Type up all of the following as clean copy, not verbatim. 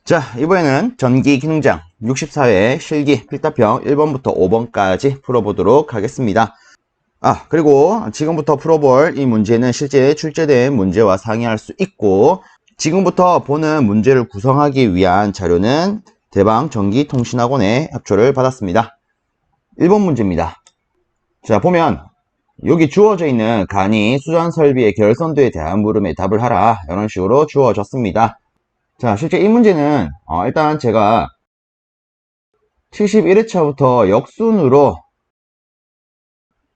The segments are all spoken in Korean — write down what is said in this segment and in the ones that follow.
자, 이번에는 전기 기능장 64회 실기 필답형 1번부터 5번까지 풀어보도록 하겠습니다. 그리고 지금부터 풀어볼 이 문제는 실제 출제된 문제와 상의할 수 있고, 지금부터 보는 문제를 구성하기 위한 자료는 대방전기통신학원의 협조를 받았습니다. 1번 문제입니다. 자, 보면 여기 주어져 있는 간이 수전 설비의 결선도에 대한 물음에 답을 하라, 이런 식으로 주어졌습니다. 자, 실제 이 문제는 일단 제가 71회차부터 역순으로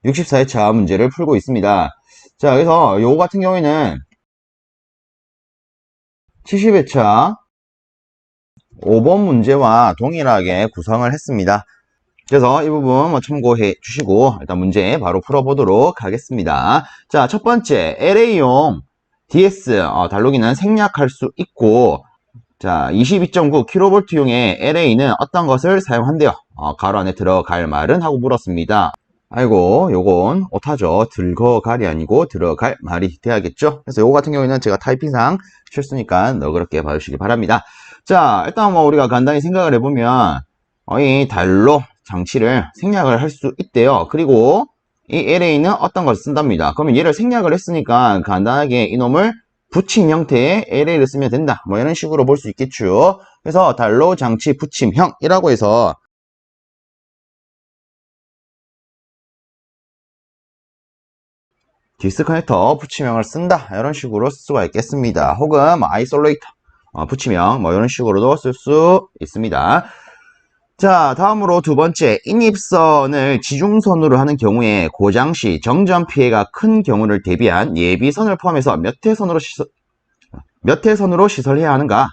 64회차 문제를 풀고 있습니다. 자, 그래서 요거 같은 경우에는 70회차 5번 문제와 동일하게 구성을 했습니다. 그래서 이 부분 참고해 주시고 일단 문제 바로 풀어보도록 하겠습니다. 자, 첫 번째 LA용 DS 달로기는 생략할 수 있고, 자, 22.9kV용의 LA는 어떤 것을 사용한대요? 가로 안에 들어갈 말은? 하고 물었습니다. 아이고, 요건 오타죠. 들어갈이 아니고 들어갈 말이 돼야겠죠? 그래서 요거 같은 경우에는 제가 타이핑상 실수니까 너그럽게 봐주시기 바랍니다. 자, 일단 우리가 간단히 생각을 해보면 이 단로 장치를 생략을 할 수 있대요. 그리고 이 LA는 어떤 것을 쓴답니다. 그러면 얘를 생략을 했으니까 간단하게 이놈을 붙임 형태의 LA를 쓰면 된다, 이런 식으로 볼 수 있겠죠. 그래서 단로 장치 붙임형이라고 해서 디스커넥터 붙임형을 쓴다, 이런 식으로 쓸 수가 있겠습니다. 혹은 아이솔레이터 붙임형 이런 식으로도 쓸 수 있습니다. 자, 다음으로 두 번째, 인입선을 지중선으로 하는 경우에 고장시 정전 피해가 큰 경우를 대비한 예비선을 포함해서 몇 회선으로 시설해야 하는가?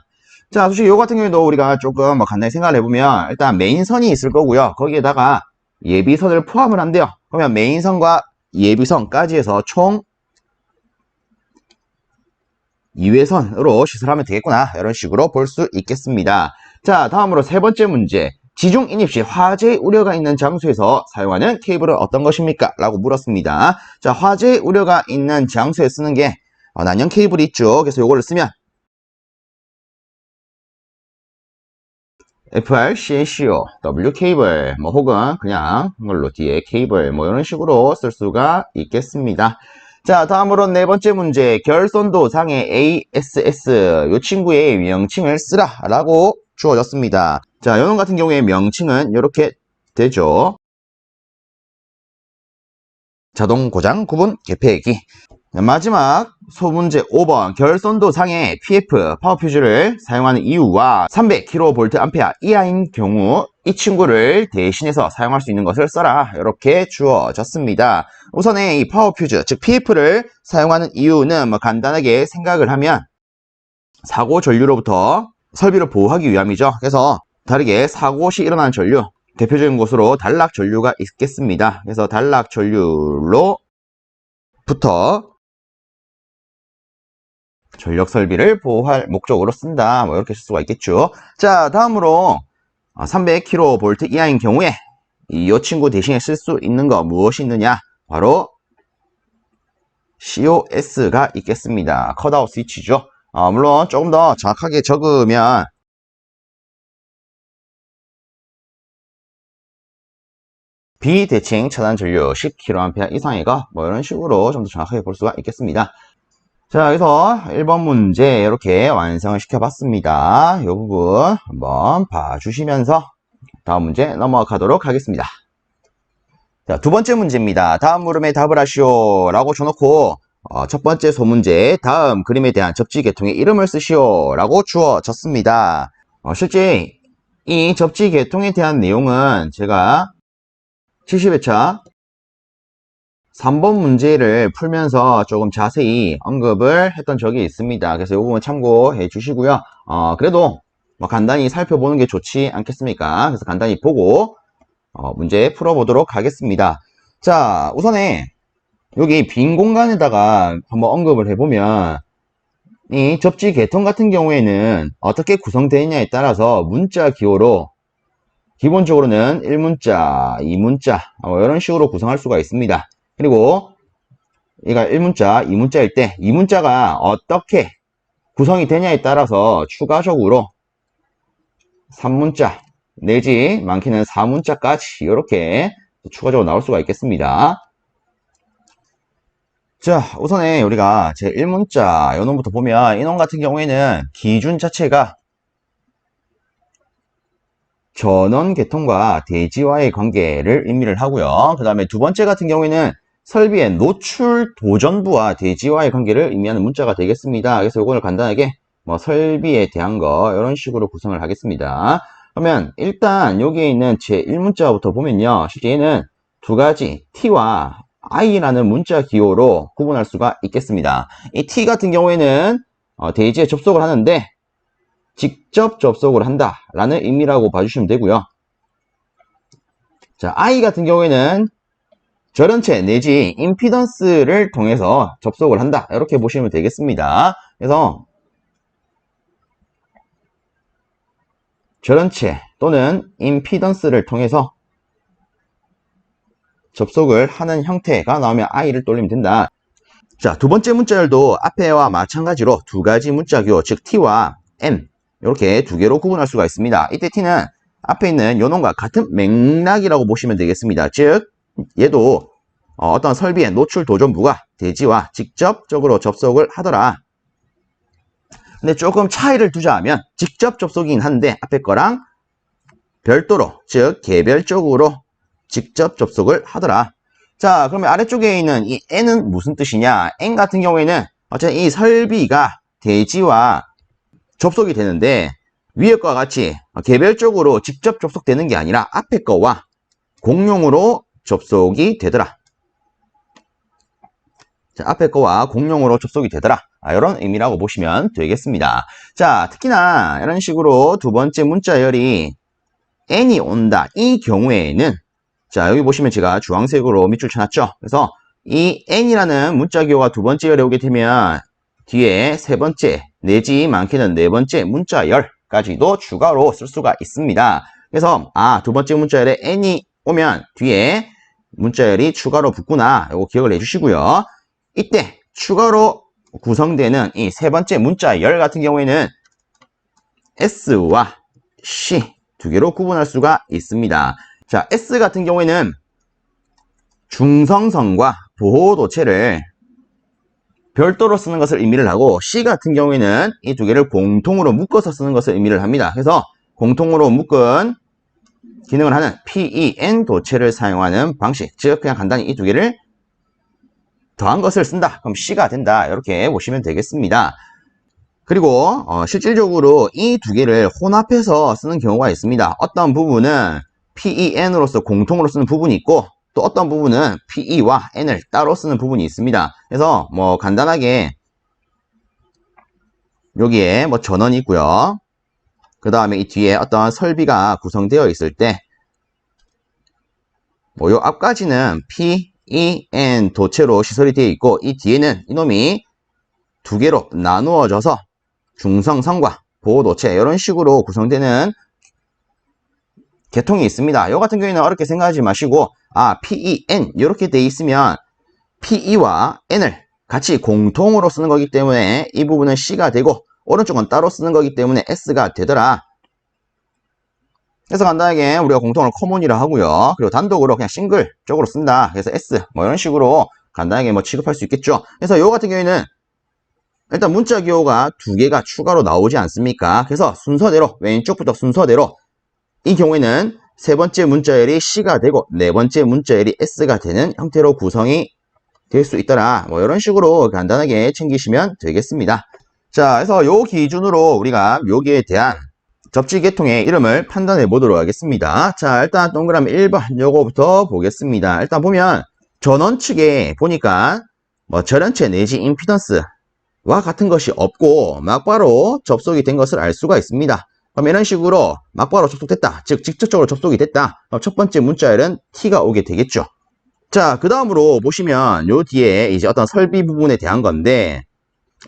자, 솔직히 이거 같은 경우에도 우리가 조금 간단히 생각을 해보면 일단 메인선이 있을 거고요. 거기에다가 예비선을 포함을 한대요. 그러면 메인선과 예비선까지 해서 총 2회선으로 시설하면 되겠구나, 이런 식으로 볼 수 있겠습니다. 자, 다음으로 세 번째 문제. 지중 인입 시 화재 우려가 있는 장소에서 사용하는 케이블은 어떤 것입니까? 라고 물었습니다. 자, 화재 우려가 있는 장소에 쓰는 게 난연 케이블이 있죠. 그래서 이거를 쓰면 FR, CNCO, W 케이블 혹은 그냥 이걸로 뒤에 케이블 이런 식으로 쓸 수가 있겠습니다. 자, 다음으로 네 번째 문제. 결선도 상의 ASS 요 친구의 명칭을 쓰라 라고 주어졌습니다. 자, 요놈 같은 경우에 명칭은 이렇게 되죠. 자동 고장 구분 개폐기. 마지막 소문제 5번. 결선도 상의 PF 파워퓨즈를 사용하는 이유와 300kVA 이하인 경우 이 친구를 대신해서 사용할 수 있는 것을 써라, 이렇게 주어졌습니다. 우선에 이 파워퓨즈 즉 PF를 사용하는 이유는 간단하게 생각을 하면 사고 전류로부터 설비를 보호하기 위함이죠. 그래서 다르게 사고 시 일어나는 전류, 대표적인 곳으로 단락 전류가 있겠습니다. 그래서 단락 전류로부터 전력 설비를 보호할 목적으로 쓴다, 이렇게 쓸 수가 있겠죠. 자, 다음으로 300kV 이하인 경우에 이 친구 대신에 쓸 수 있는 거 무엇이 있느냐? 바로 COS가 있겠습니다. 컷아웃 스위치죠. 물론 조금 더 정확하게 적으면 비대칭 차단 전류 10kA 이상의 거 이런 식으로 좀 더 정확하게 볼 수가 있겠습니다. 자, 여기서 1번 문제 이렇게 완성을 시켜봤습니다. 이 부분 한번 봐주시면서 다음 문제 넘어가도록 하겠습니다. 자, 두 번째 문제입니다. 다음 물음에 답을 하시오 라고 줘놓고 첫 번째 소문제 다음 그림에 대한 접지 계통의 이름을 쓰시오 라고 주어졌습니다. 실제 이 접지 계통에 대한 내용은 제가 70회차 3번 문제를 풀면서 조금 자세히 언급을 했던 적이 있습니다. 그래서 이 부분 참고해 주시고요. 그래도 간단히 살펴보는 게 좋지 않겠습니까? 그래서 간단히 보고 문제 풀어보도록 하겠습니다. 자, 우선에 여기 빈 공간에다가 한번 언급을 해보면 이 접지 계통 같은 경우에는 어떻게 구성되어 있냐에 따라서 문자 기호로 기본적으로는 1문자, 2문자 이런 식으로 구성할 수가 있습니다. 그리고 얘가 1문자, 2문자일 때 2문자가 어떻게 구성이 되냐에 따라서 추가적으로 3문자 내지 많게는 4문자까지 이렇게 추가적으로 나올 수가 있겠습니다. 자, 우선에 우리가 제 1문자 요 놈부터 보면 이 놈 같은 경우에는 기준 자체가 전원 계통과 대지와의 관계를 의미를 하고요. 그 다음에 두 번째 같은 경우에는 설비의 노출 도전부와 대지와의 관계를 의미하는 문자가 되겠습니다. 그래서 이거를 간단하게 뭐 설비에 대한 거 이런 식으로 구성을 하겠습니다. 그러면 일단 여기에 있는 제 1문자부터 보면요. 실제 얘는 두 가지 T와 I라는 문자 기호로 구분할 수가 있겠습니다. 이 T 같은 경우에는 대지에 접속을 하는데 직접 접속을 한다 라는 의미라고 봐주시면 되고요. 자, I 같은 경우에는 절연체 내지 임피던스를 통해서 접속을 한다 이렇게 보시면 되겠습니다. 그래서 절연체 또는 임피던스를 통해서 접속을 하는 형태가 나오면 I를 돌리면 된다. 자, 두 번째 문자열도 앞에와 마찬가지로 두 가지 문자기호 즉 T와 M 이렇게 두 개로 구분할 수가 있습니다. 이때 T는 앞에 있는 요놈과 같은 맥락이라고 보시면 되겠습니다. 즉 얘도 어떤 설비의 노출 도전부가 대지와 직접적으로 접속을 하더라. 근데 조금 차이를 두자면 직접 접속이긴 한데 앞에 거랑 별도로 즉 개별적으로 직접 접속을 하더라. 자, 그러면 아래쪽에 있는 이 N은 무슨 뜻이냐? N 같은 경우에는 어쨌든 이 설비가 대지와 접속이 되는데 위에 거와 같이 개별적으로 직접 접속되는 게 아니라 앞에 거와 공용으로 접속이 되더라. 자, 앞에 거와 공용으로 접속이 되더라. 이런 의미라고 보시면 되겠습니다. 자, 특히나 이런 식으로 두 번째 문자열이 N이 온다. 이 경우에는 자, 여기 보시면 제가 주황색으로 밑줄 쳐놨죠. 그래서 이 N이라는 문자기호가 두 번째 열에 오게 되면 뒤에 세 번째 내지 많게는 네 번째 문자열까지도 추가로 쓸 수가 있습니다. 그래서 두 번째 문자열에 N이 오면 뒤에 문자열이 추가로 붙구나. 이거 기억을 해주시고요. 이때 추가로 구성되는 이 세 번째 문자열 같은 경우에는 S와 C 두 개로 구분할 수가 있습니다. 자, S 같은 경우에는 중성선과 보호도체를 별도로 쓰는 것을 의미를 하고 C 같은 경우에는 이 두 개를 공통으로 묶어서 쓰는 것을 의미를 합니다. 그래서 공통으로 묶은 기능을 하는 PEN 도체를 사용하는 방식, 즉 그냥 간단히 이 두 개를 더한 것을 쓴다. 그럼 C가 된다. 이렇게 보시면 되겠습니다. 그리고 실질적으로 이 두 개를 혼합해서 쓰는 경우가 있습니다. 어떤 부분은 PEN으로서 공통으로 쓰는 부분이 있고 또 어떤 부분은 PE와 N을 따로 쓰는 부분이 있습니다. 그래서 뭐 간단하게 여기에 뭐 전원이 있고요. 그 다음에 이 뒤에 어떤 설비가 구성되어 있을 때 뭐 요 앞까지는 PEN 도체로 시설이 되어 있고 이 뒤에는 이놈이 두 개로 나누어져서 중성선과 보호도체 이런 식으로 구성되는 계통이 있습니다. 요 같은 경우에는 어렵게 생각하지 마시고 PEN 이렇게 돼 있으면 PE와 N을 같이 공통으로 쓰는 거기 때문에 이 부분은 C가 되고 오른쪽은 따로 쓰는 거기 때문에 S가 되더라. 그래서 간단하게 우리가 공통으로 커먼이라 하고요. 그리고 단독으로 그냥 싱글적으로 쓴다. 그래서 S 뭐 이런 식으로 간단하게 뭐 취급할 수 있겠죠. 그래서 요 같은 경우에는 일단 문자 기호가 두 개가 추가로 나오지 않습니까? 그래서 순서대로 왼쪽부터 순서대로 이 경우에는 세 번째 문자열이 C가 되고 네 번째 문자열이 S가 되는 형태로 구성이 될 수 있더라. 뭐 이런 식으로 간단하게 챙기시면 되겠습니다. 자, 그래서 요 기준으로 우리가 여기에 대한 접지 계통의 이름을 판단해 보도록 하겠습니다. 자, 일단 동그라미 1번 요거부터 보겠습니다. 일단 보면 전원 측에 보니까 뭐 절연체 내지 임피던스와 같은 것이 없고 막바로 접속이 된 것을 알 수가 있습니다. 그럼 이런 식으로 막바로 접속됐다. 즉 직접적으로 접속이 됐다. 그럼 첫 번째 문자열은 T가 오게 되겠죠. 자, 그 다음으로 보시면 요 뒤에 이제 어떤 설비 부분에 대한 건데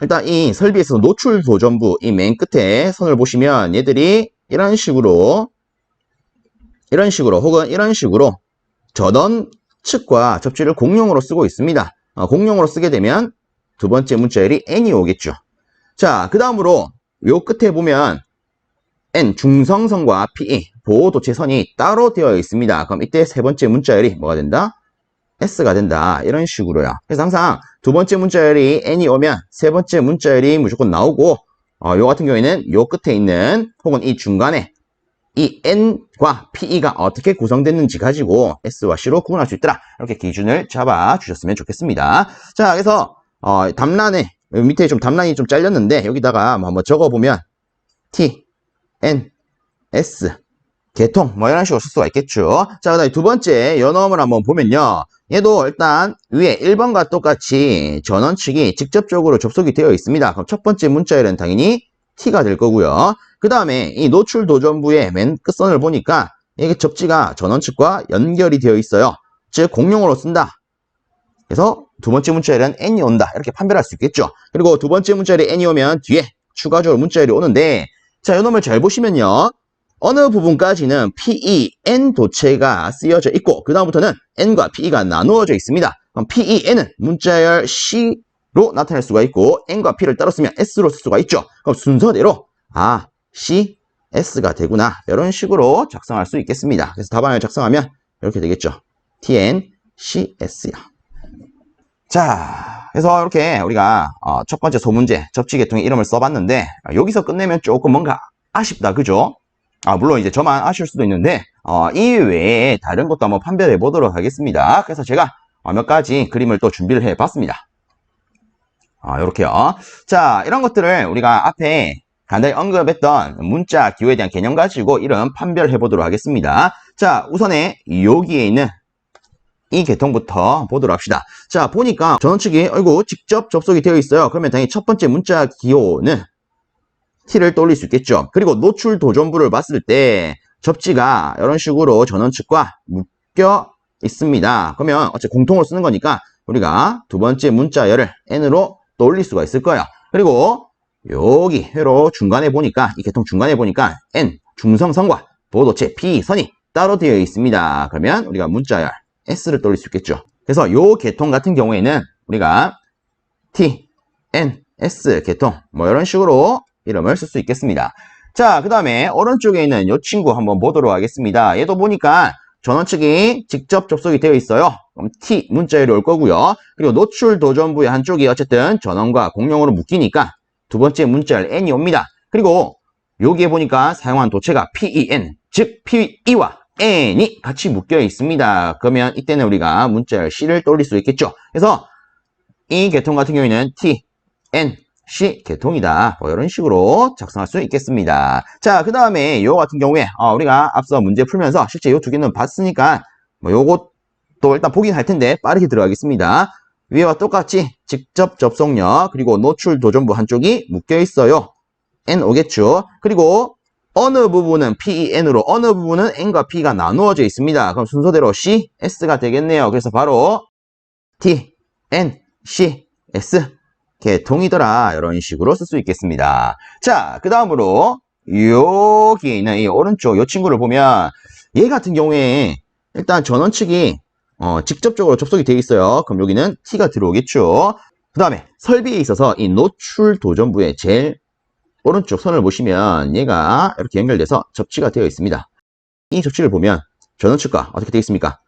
일단 이 설비에서 노출 도전부 이 맨 끝에 선을 보시면 얘들이 이런 식으로 혹은 이런 식으로 전원 측과 접지를 공용으로 쓰고 있습니다. 공용으로 쓰게 되면 두 번째 문자열이 N이 오겠죠. 자, 그 다음으로 요 끝에 보면 N 중성선과 PE 보호도체선이 따로 되어 있습니다. 그럼 이때 세 번째 문자열이 뭐가 된다? S가 된다. 이런 식으로요. 그래서 항상 두 번째 문자열이 N이 오면 세 번째 문자열이 무조건 나오고 요 같은 경우에는 요 끝에 있는 혹은 이 중간에 이 N과 PE가 어떻게 구성됐는지 가지고 S와 C로 구분할 수 있더라. 이렇게 기준을 잡아 주셨으면 좋겠습니다. 자, 그래서 답란에 밑에 좀 답란이 좀 잘렸는데 여기다가 한번 적어보면 T, N, S 개통 뭐 이런 식으로 쓸 수가 있겠죠. 자, 그다음에 두 번째 요놈을 한번 보면요. 얘도 일단 위에 1번과 똑같이 전원 측이 직접적으로 접속이 되어 있습니다. 그럼 첫 번째 문자열은 당연히 T가 될 거고요. 그 다음에 이 노출 도전부의 맨 끝선을 보니까 이게 접지가 전원 측과 연결이 되어 있어요. 즉 공용으로 쓴다. 그래서 두 번째 문자열은 N이 온다. 이렇게 판별할 수 있겠죠. 그리고 두 번째 문자열이 N이 오면 뒤에 추가적으로 문자열이 오는데 자, 이 놈을 잘 보시면요. 어느 부분까지는 PE, N 도체가 쓰여져 있고 그 다음부터는 N과 PE가 나누어져 있습니다. 그럼 PE, N은 문자열 C로 나타낼 수가 있고 N과 P를 따로 쓰면 S로 쓸 수가 있죠. 그럼 순서대로 C, S가 되구나. 이런 식으로 작성할 수 있겠습니다. 그래서 답안을 작성하면 이렇게 되겠죠. TN, C, S요. 자, 그래서 이렇게 우리가 첫 번째 소문제, 접지계통의 이름을 써봤는데 여기서 끝내면 조금 뭔가 아쉽다, 그죠? 물론 이제 저만 아실 수도 있는데 이 외에 다른 것도 한번 판별해 보도록 하겠습니다. 그래서 제가 몇 가지 그림을 또 준비를 해 봤습니다. 요렇게요. 자, 이런 것들을 우리가 앞에 간단히 언급했던 문자 기호에 대한 개념 가지고 이름 판별해 보도록 하겠습니다. 자, 우선에 여기에 있는 이 계통부터 보도록 합시다. 자, 보니까 전원 측이 직접 접속이 되어 있어요. 그러면 당연히 첫 번째 문자 기호는 T를 떠올릴 수 있겠죠. 그리고 노출 도전부를 봤을 때 접지가 이런 식으로 전원 측과 묶여 있습니다. 그러면 어차피 공통으로 쓰는 거니까 우리가 두 번째 문자열을 N으로 떠올릴 수가 있을 거예요. 그리고 여기 회로 중간에 보니까 이 계통 중간에 보니까 N 중성선과 보호도체 P 선이 따로 되어 있습니다. 그러면 우리가 문자열 S를 떠올릴 수 있겠죠. 그래서 요 계통 같은 경우에는 우리가 T, N, S 계통 뭐 이런 식으로 이름을 쓸 수 있겠습니다. 자, 그 다음에 오른쪽에 있는 이 친구 한번 보도록 하겠습니다. 얘도 보니까 전원 측이 직접 접속이 되어 있어요. 그럼 T 문자열이 올 거고요. 그리고 노출 도전부의 한쪽이 어쨌든 전원과 공용으로 묶이니까 두 번째 문자열 N이 옵니다. 그리고 여기에 보니까 사용한 도체가 PEN, 즉 PE와 N이 같이 묶여 있습니다. 그러면 이때는 우리가 문자열 C를 떠올릴 수 있겠죠. 그래서 이 계통 같은 경우에는 T, N, C 계통이다. 뭐 이런 식으로 작성할 수 있겠습니다. 자, 그 다음에 요 같은 경우에 우리가 앞서 문제 풀면서 실제 요 두 개는 봤으니까 뭐 요것도 일단 보긴 할 텐데 빠르게 들어가겠습니다. 위와 똑같이 직접 접속력 그리고 노출 도전부 한쪽이 묶여 있어요. N 오겠죠. 그리고 어느 부분은 PEN으로 어느 부분은 N과 P가 나누어져 있습니다. 그럼 순서대로 C, S가 되겠네요. 그래서 바로 T, N, C, S 계통이더라. 이런 식으로 쓸 수 있겠습니다. 자, 그 다음으로 여기에 있는 이 오른쪽 이 친구를 보면 얘 같은 경우에 일단 전원 측이 직접적으로 접속이 되어 있어요. 그럼 여기는 T가 들어오겠죠. 그 다음에 설비에 있어서 이 노출 도전부의 제일 오른쪽 선을 보시면 얘가 이렇게 연결돼서 접지가 되어 있습니다. 이 접지를 보면 전원 측과 어떻게 되어 있습니까?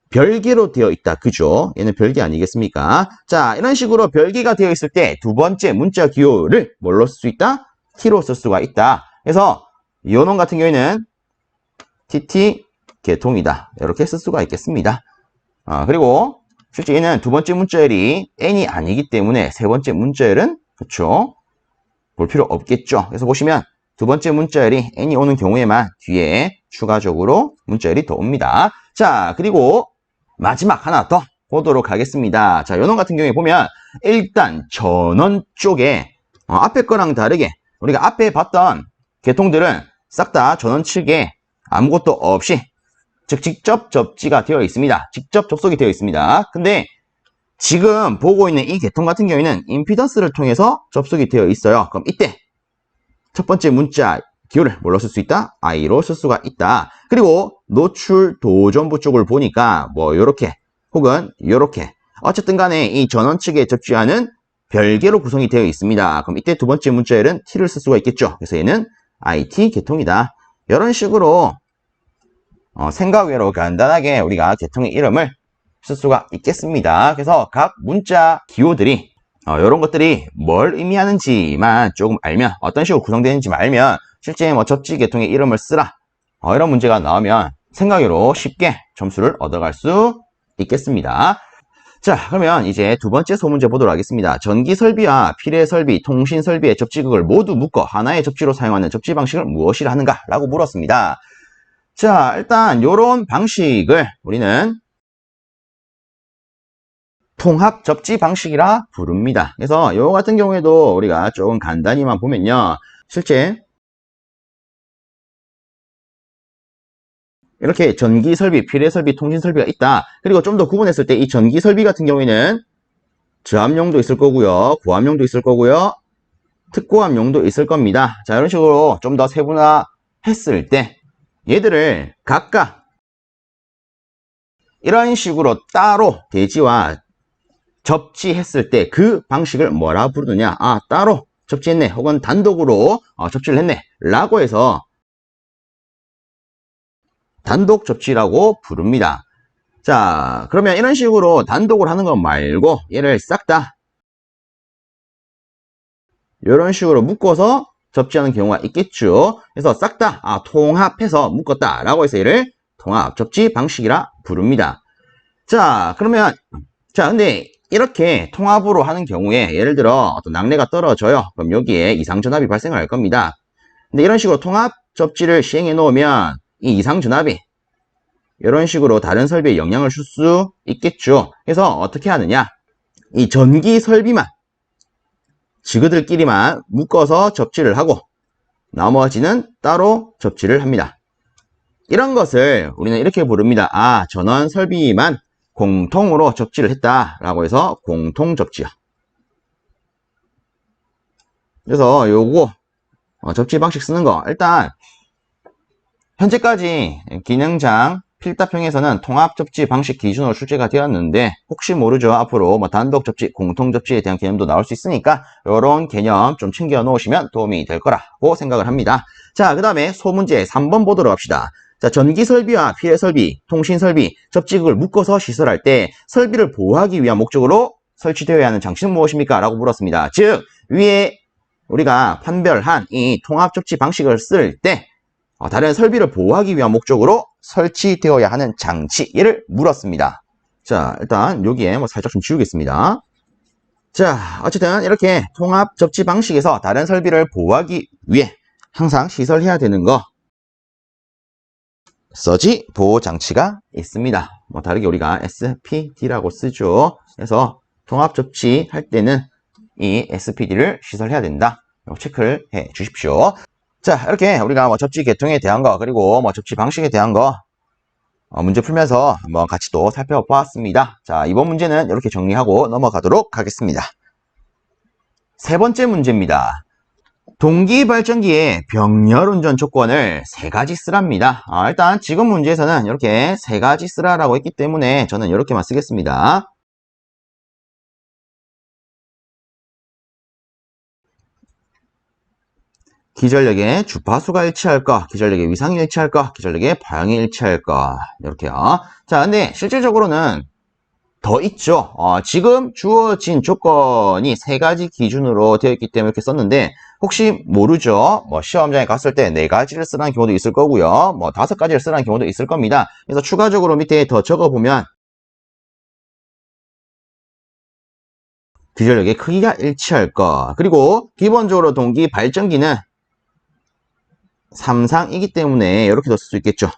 별개로 되어 있다. 그죠? 얘는 별개 아니겠습니까? 자, 이런 식으로 별개가 되어 있을 때 두 번째 문자 기호를 뭘로 쓸 수 있다? T로 쓸 수가 있다. 그래서 요놈 같은 경우에는 TT 계통이다. 이렇게 쓸 수가 있겠습니다. 그리고 실제 얘는 두 번째 문자열이 N이 아니기 때문에 세 번째 문자열은 그렇죠? 볼 필요 없겠죠. 그래서 보시면 두 번째 문자열이 N이 오는 경우에만 뒤에 추가적으로 문자열이 더 옵니다. 자, 그리고 마지막 하나 더 보도록 하겠습니다. 자, 요놈 같은 경우에 보면 일단 전원 쪽에 앞에 거랑 다르게 우리가 앞에 봤던 계통들은 싹 다 전원 측에 아무것도 없이 즉 직접 접지가 되어 있습니다. 직접 접속이 되어 있습니다. 근데 지금 보고 있는 이 계통 같은 경우에는 임피던스를 통해서 접속이 되어 있어요. 그럼 이때 첫 번째 문자 기호를 뭘로 쓸 수 있다? I로 쓸 수가 있다. 그리고 노출 도전부 쪽을 보니까 뭐 요렇게 혹은 요렇게 어쨌든 간에 이 전원 측에 접지하는 별개로 구성이 되어 있습니다. 그럼 이때 두 번째 문자열은 T를 쓸 수가 있겠죠. 그래서 얘는 IT 계통이다. 이런 식으로 생각 외로 간단하게 우리가 계통의 이름을 쓸 수가 있겠습니다. 그래서 각 문자 기호들이 이런 것들이 뭘 의미하는지만 조금 알면, 어떤 식으로 구성되는지 알면 실제 뭐 접지 계통의 이름을 쓰라 이런 문제가 나오면 생각외로 쉽게 점수를 얻어갈 수 있겠습니다. 자, 그러면 이제 두 번째 소문제 보도록 하겠습니다. 전기 설비와 필의 설비, 통신 설비의 접지극을 모두 묶어 하나의 접지로 사용하는 접지 방식을 무엇이라 하는가? 라고 물었습니다. 자, 일단 요런 방식을 우리는 통합 접지 방식이라 부릅니다. 그래서 요 같은 경우에도 우리가 조금 간단히만 보면요. 실제 이렇게 전기 설비, 필의 설비, 통신 설비가 있다. 그리고 좀 더 구분했을 때 이 전기 설비 같은 경우에는 저압용도 있을 거고요. 고압용도 있을 거고요. 특고압용도 있을 겁니다. 자, 이런 식으로 좀 더 세분화했을 때 얘들을 각각 이런 식으로 따로 대지와 접지했을 때 그 방식을 뭐라 부르느냐? 따로 접지했네. 혹은 단독으로 접지를 했네. 라고 해서 단독 접지라고 부릅니다. 자, 그러면 이런 식으로 단독으로 하는 거 말고 얘를 싹 다 이런 식으로 묶어서 접지하는 경우가 있겠죠. 그래서 싹 다 통합해서 묶었다 라고 해서 얘를 통합 접지 방식이라 부릅니다. 자, 그러면 근데 이렇게 통합으로 하는 경우에 예를 들어 어떤 낙뢰가 떨어져요. 그럼 여기에 이상전압이 발생할 겁니다. 근데 이런 식으로 통합 접지를 시행해 놓으면 이 이상전압이 이런 식으로 다른 설비에 영향을 줄 수 있겠죠. 그래서 어떻게 하느냐? 이 전기 설비만 지그들끼리만 묶어서 접지를 하고 나머지는 따로 접지를 합니다. 이런 것을 우리는 이렇게 부릅니다. 전원 설비만 공통으로 접지를 했다라고 해서 공통접지요. 그래서 요거 접지 방식 쓰는 거, 일단 현재까지 기능장 필답형에서는 통합 접지 방식 기준으로 출제가 되었는데 혹시 모르죠. 앞으로 뭐 단독 접지, 공통 접지에 대한 개념도 나올 수 있으니까 이런 개념 좀 챙겨 놓으시면 도움이 될 거라고 생각을 합니다. 자, 그 다음에 소문제 3번 보도록 합시다. 자, 전기 설비와 필의 설비, 통신 설비, 접지극을 묶어서 시설할 때 설비를 보호하기 위한 목적으로 설치되어야 하는 장치는 무엇입니까? 라고 물었습니다. 즉, 위에 우리가 판별한 이 통합 접지 방식을 쓸 때 다른 설비를 보호하기 위한 목적으로 설치되어야 하는 장치, 얘를 물었습니다. 자, 일단 여기에 뭐 살짝 좀 지우겠습니다. 자, 어쨌든 이렇게 통합 접지 방식에서 다른 설비를 보호하기 위해 항상 시설해야 되는 거, 서지 보호 장치가 있습니다. 뭐 다르게 우리가 SPD라고 쓰죠. 그래서 통합 접지 할 때는 이 SPD를 시설해야 된다. 체크를 해 주십시오. 자, 이렇게 우리가 뭐 접지 계통에 대한 거, 그리고 뭐 접지 방식에 대한 거 문제 풀면서 한번 같이 또 살펴보았습니다. 자, 이번 문제는 이렇게 정리하고 넘어가도록 하겠습니다. 세 번째 문제입니다. 동기발전기의 병렬운전 조건을 세 가지 쓰랍니다. 일단 지금 문제에서는 이렇게 세 가지 쓰라라고 했기 때문에 저는 이렇게만 쓰겠습니다. 기전력의 주파수가 일치할 거, 기전력의 위상이 일치할 거, 기전력의 방향이 일치할 거, 이렇게요. 자, 근데 실질적으로는 더 있죠. 지금 주어진 조건이 세 가지 기준으로 되어 있기 때문에 이렇게 썼는데 혹시 모르죠. 뭐 시험장에 갔을 때 네 가지를 쓰라는 경우도 있을 거고요. 뭐 5가지를 쓰라는 경우도 있을 겁니다. 그래서 추가적으로 밑에 더 적어보면 기전력의 크기가 일치할 거, 그리고 기본적으로 동기 발전기는 3상이기 때문에 이렇게도 쓸 수 있겠죠.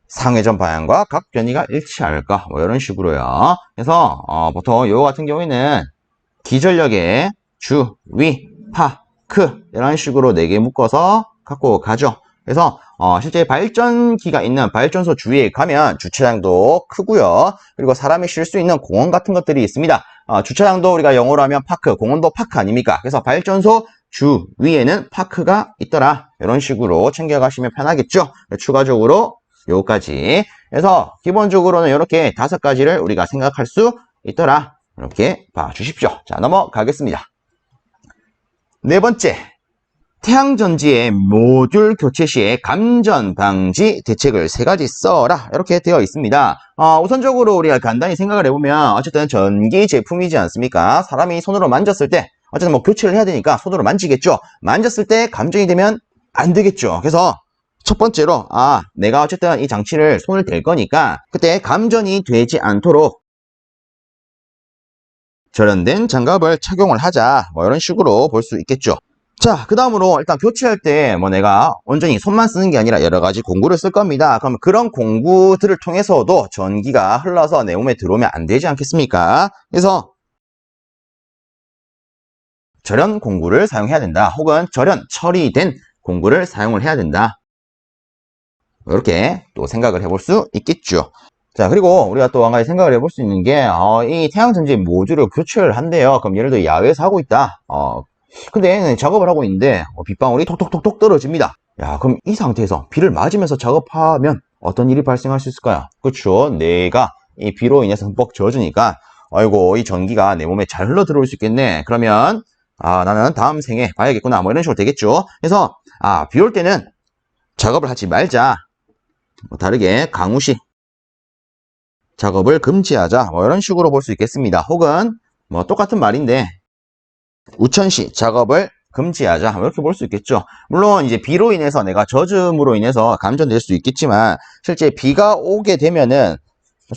상회전 방향과 각 변이가 일치할까? 뭐 이런 식으로요. 그래서 보통 이거 같은 경우에는 기전력의 주, 위, 파, 크 이런 식으로 4개 묶어서 갖고 가죠. 그래서 실제 발전기가 있는 발전소 주위에 가면 주차장도 크고요. 그리고 사람이 쉴 수 있는 공원 같은 것들이 있습니다. 주차장도 우리가 영어로 하면 파크, 공원도 파크 아닙니까? 그래서 발전소 주위에는 파크가 있더라. 이런 식으로 챙겨가시면 편하겠죠. 추가적으로 요까지. 그래서 기본적으로는 이렇게 5가지를 우리가 생각할 수 있더라. 이렇게 봐주십시오. 자, 넘어가겠습니다. 네 번째, 태양전지의 모듈 교체 시에 감전 방지 대책을 3가지 써라. 이렇게 되어 있습니다. 우선적으로 우리가 간단히 생각을 해보면 어쨌든 전기 제품이지 않습니까? 사람이 손으로 만졌을 때 어쨌든 뭐 교체를 해야 되니까 손으로 만지겠죠. 만졌을 때 감전이 되면 안 되겠죠. 그래서 첫 번째로 내가 어쨌든 이 장치를 손을 댈 거니까 그때 감전이 되지 않도록 절연된 장갑을 착용을 하자. 뭐 이런 식으로 볼 수 있겠죠. 자, 그 다음으로 일단 교체할 때 뭐 내가 온전히 손만 쓰는 게 아니라 여러 가지 공구를 쓸 겁니다. 그럼 그런 공구들을 통해서도 전기가 흘러서 내 몸에 들어오면 안 되지 않겠습니까? 그래서 절연 공구를 사용해야 된다. 혹은 절연 처리된 공구를 사용을 해야 된다. 이렇게 또 생각을 해볼 수 있겠죠. 자, 그리고 우리가 또 한 가지 생각을 해볼 수 있는 게 이 태양전지 모듈을 교체를 한대요. 그럼 예를 들어 야외에서 하고 있다. 근데 작업을 하고 있는데 빗방울이 톡톡톡톡 떨어집니다. 야, 그럼 이 상태에서 비를 맞으면서 작업하면 어떤 일이 발생할 수 있을까요? 그렇죠. 내가 이 비로 인해서 흠뻑 젖으니까 아이고 이 전기가 내 몸에 잘 흘러 들어올 수 있겠네. 그러면 나는 다음 생에 봐야겠구나. 뭐 이런 식으로 되겠죠. 그래서 비 올 때는 작업을 하지 말자. 다르게 강우시 작업을 금지하자. 뭐 이런 식으로 볼 수 있겠습니다. 혹은 뭐 똑같은 말인데 우천시 작업을 금지하자. 이렇게 볼 수 있겠죠. 물론 이제 비로 인해서 내가 젖음으로 인해서 감전될 수 있겠지만 실제 비가 오게 되면은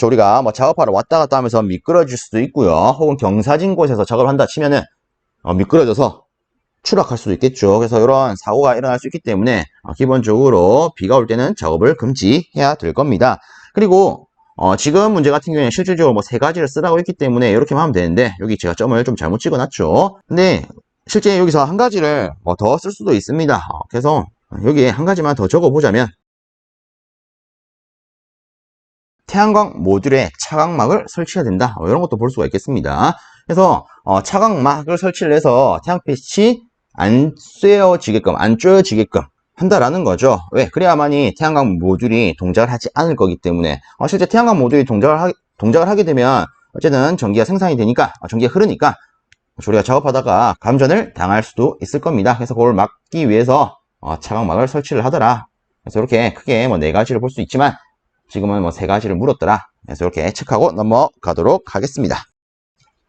우리가 뭐 작업하러 왔다 갔다 하면서 미끄러질 수도 있고요. 혹은 경사진 곳에서 작업을 한다 치면은 미끄러져서 추락할 수도 있겠죠. 그래서 이런 사고가 일어날 수 있기 때문에 기본적으로 비가 올 때는 작업을 금지해야 될 겁니다. 그리고 지금 문제 같은 경우에는 실질적으로 뭐 3가지를 쓰라고 했기 때문에 이렇게만 하면 되는데 여기 제가 점을 좀 잘못 찍어놨죠. 근데 실제 여기서 한 가지를 뭐 더 쓸 수도 있습니다. 그래서 여기에 한 가지만 더 적어보자면 태양광 모듈에 차광막을 설치해야 된다. 이런 것도 볼 수가 있겠습니다. 그래서 차광막을 설치를 해서 태양빛이 안 쐬어지게끔 안 쪼여지게끔 한다라는 거죠. 왜? 그래야만이 태양광 모듈이 동작을 하지 않을 거기 때문에 실제 태양광 모듈이 동작을 하게 되면 어쨌든 전기가 생산이 되니까 전기가 흐르니까 우리가 작업하다가 감전을 당할 수도 있을 겁니다. 그래서 그걸 막기 위해서 차광막을 설치를 하더라. 그래서 이렇게 크게 뭐 4가지를 볼 수 있지만 지금은 뭐 3가지를 물었더라. 그래서 이렇게 체크하고 넘어가도록 하겠습니다.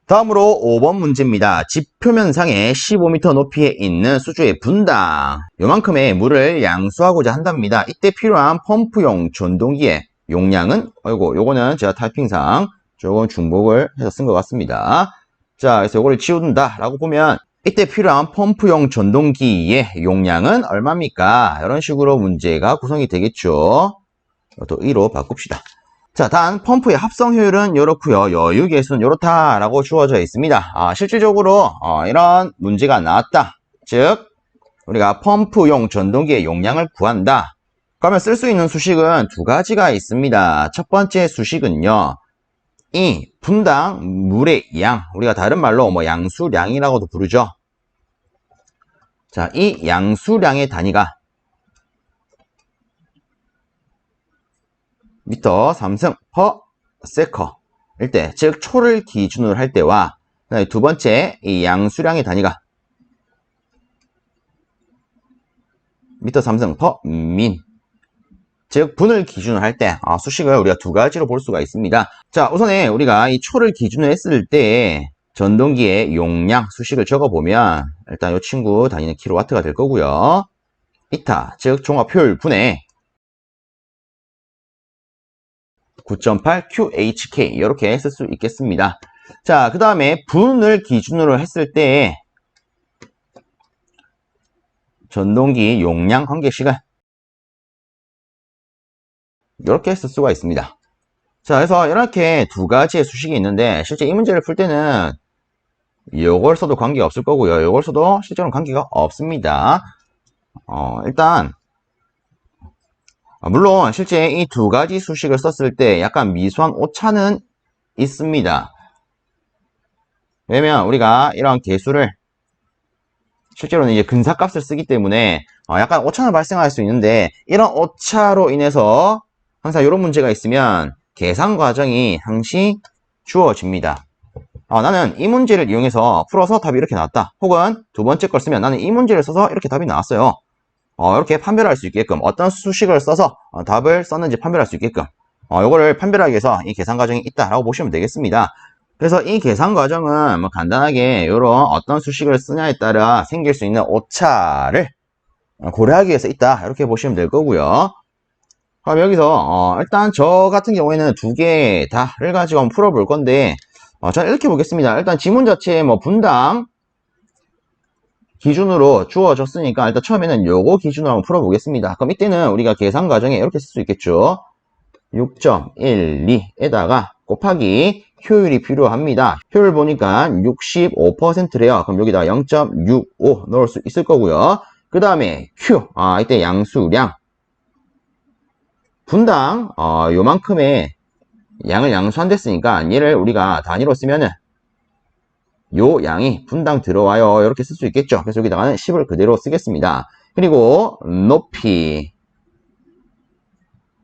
다음으로 5번 문제입니다. 지표면상에 15m 높이에 있는 수조의 분당 요만큼의 물을 양수하고자 한답니다. 이때 필요한 펌프용 전동기의 용량은 요거는 제가 타이핑상 조금 중복을 해서 쓴 것 같습니다. 자, 그래서 요거를 치운다 라고 보면 이때 필요한 펌프용 전동기의 용량은 얼마입니까? 이런 식으로 문제가 구성이 되겠죠. 또 2로 바꿉시다. 자, 단 펌프의 합성 효율은 이렇고요. 여유 계수는 이렇다라고 주어져 있습니다. 실질적으로 이런 문제가 나왔다. 즉 우리가 펌프용 전동기의 용량을 구한다. 그러면 쓸 수 있는 수식은 2가지가 있습니다. 첫 번째 수식은요. 이 분당 물의 양, 우리가 다른 말로 뭐 양수량이라고도 부르죠. 자, 이 양수량의 단위가 미터 3승 퍼 세커 일 때, 즉 초를 기준으로 할 때와 두 번째 이 양수량의 단위가 미터 3승 퍼 민, 즉 분을 기준으로 할 때 수식을 우리가 2가지로 볼 수가 있습니다. 자, 우선에 우리가 이 초를 기준으로 했을 때 전동기의 용량 수식을 적어보면 일단 이 친구 단위는 킬로와트가 될 거고요. 이타, 즉 종합효율 분의 9.8 QHK 이렇게 쓸 수 있겠습니다. 자, 그 다음에 분을 기준으로 했을 때 전동기 용량 관계식은 이렇게 쓸 수가 있습니다. 자, 그래서 이렇게 2가지의 수식이 있는데 실제 이 문제를 풀 때는 이걸 써도 관계가 없을 거고요. 이걸 써도 실제로는 관계가 없습니다. 일단 물론 실제 이 2가지 수식을 썼을 때 약간 미수한 오차는 있습니다. 왜냐면 우리가 이런 개수를 실제로는 이제 근사값을 쓰기 때문에 약간 오차는 발생할 수 있는데 이런 오차로 인해서 항상 이런 문제가 있으면 계산 과정이 항시 주어집니다. 나는 이 문제를 이용해서 풀어서 답이 이렇게 나왔다. 혹은 두 번째 걸 쓰면 나는 이 문제를 써서 이렇게 답이 나왔어요. 이렇게 판별할 수 있게끔 어떤 수식을 써서 답을 썼는지 판별할 수 있게끔 요거를 판별하기 위해서 이 계산 과정이 있다라고 보시면 되겠습니다. 그래서 이 계산 과정은 뭐 간단하게 이런 어떤 수식을 쓰냐에 따라 생길 수 있는 오차를 고려하기 위해서 있다 이렇게 보시면 될 거고요. 그럼 여기서 일단 저 같은 경우에는 두 개 다를 가지고 한번 풀어볼 건데 저는 이렇게 보겠습니다. 일단 지문 자체에 뭐 분당 기준으로 주어졌으니까 일단 처음에는 요거 기준으로 한번 풀어보겠습니다. 그럼 이때는 우리가 계산 과정에 이렇게 쓸 수 있겠죠. 6.12에다가 곱하기 효율이 필요합니다. 효율 보니까 65%래요. 그럼 여기다 0.65 넣을 수 있을 거고요. 그 다음에 Q, 이때 양수량. 분당, 요만큼의 양을 양수한댔으니까 얘를 우리가 단위로 쓰면은 요 양이 분당 들어와요. 이렇게 쓸 수 있겠죠. 그래서 여기다가는 10을 그대로 쓰겠습니다. 그리고 높이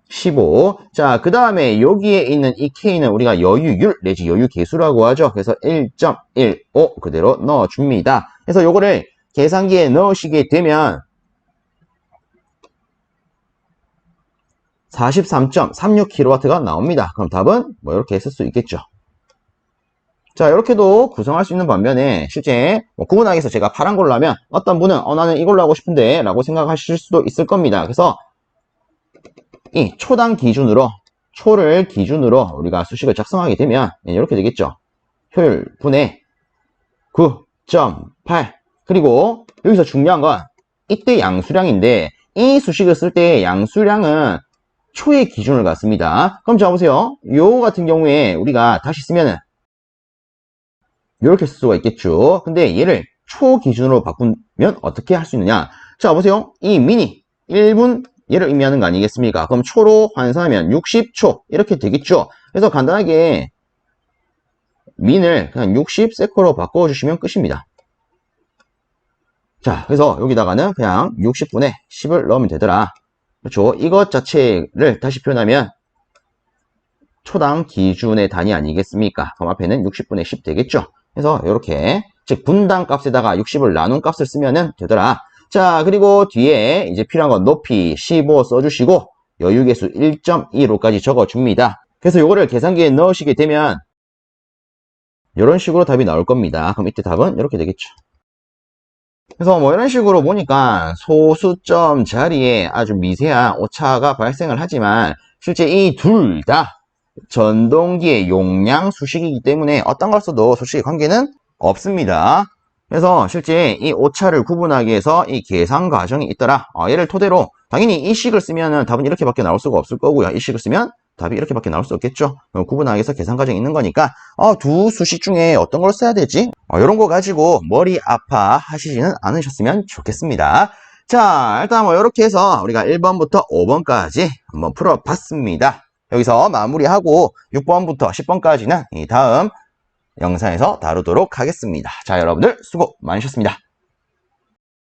15. 자, 그 다음에 여기에 있는 이 K는 우리가 여유율 내지 여유계수라고 하죠. 그래서 1.15 그대로 넣어줍니다. 그래서 요거를 계산기에 넣으시게 되면 43.36kW가 나옵니다. 그럼 답은 뭐 이렇게 쓸 수 있겠죠. 자, 이렇게도 구성할 수 있는 반면에 실제 뭐 구분하기 위해서 제가 파란 걸로 하면 어떤 분은 나는 이걸로 하고 싶은데 라고 생각하실 수도 있을 겁니다. 그래서 이 초당 기준으로 초를 기준으로 우리가 수식을 작성하게 되면 이렇게 되겠죠. 효율 분의 9.8 그리고 여기서 중요한 건 이때 양수량인데 이 수식을 쓸 때 양수량은 초의 기준을 갖습니다. 그럼 자 보세요. 요 같은 경우에 우리가 다시 쓰면은 이렇게 쓸 수가 있겠죠. 근데 얘를 초 기준으로 바꾸면 어떻게 할 수 있느냐. 자 보세요. 이 미니 1분 얘를 의미하는 거 아니겠습니까? 그럼 초로 환산하면 60초 이렇게 되겠죠. 그래서 간단하게 민을 그냥 60세코로 바꿔주시면 끝입니다. 자 그래서 여기다가는 그냥 60분의 10을 넣으면 되더라. 그렇죠. 이것 자체를 다시 표현하면 초당 기준의 단위 아니겠습니까? 그럼 앞에는 60분의 10 되겠죠. 그래서 이렇게 즉 분당 값에다가 60을 나눈 값을 쓰면은 되더라. 자 그리고 뒤에 이제 필요한 건 높이 15 써주시고 여유계수 1.25까지 적어줍니다. 그래서 요거를 계산기에 넣으시게 되면 이런 식으로 답이 나올 겁니다. 그럼 이때 답은 이렇게 되겠죠. 그래서 뭐 이런 식으로 보니까 소수점 자리에 아주 미세한 오차가 발생을 하지만 실제 이 둘 다 전동기의 용량 수식이기 때문에 어떤 걸 써도 솔직히 관계는 없습니다. 그래서 실제 이 오차를 구분하기 위해서 이 계산 과정이 있더라. 얘를 토대로 당연히 이 식을 쓰면은 답은 이렇게밖에 나올 수가 없을 거고요. 이 식을 쓰면 답이 이렇게밖에 나올 수 없겠죠. 구분하기 위해서 계산 과정이 있는 거니까 두 수식 중에 어떤 걸 써야 되지? 이런 거 가지고 머리 아파 하시지는 않으셨으면 좋겠습니다. 자 일단 뭐 이렇게 해서 우리가 1번부터 5번까지 한번 풀어봤습니다. 여기서 마무리하고 6번부터 10번까지는 이 다음 영상에서 다루도록 하겠습니다. 자, 여러분들 수고 많으셨습니다.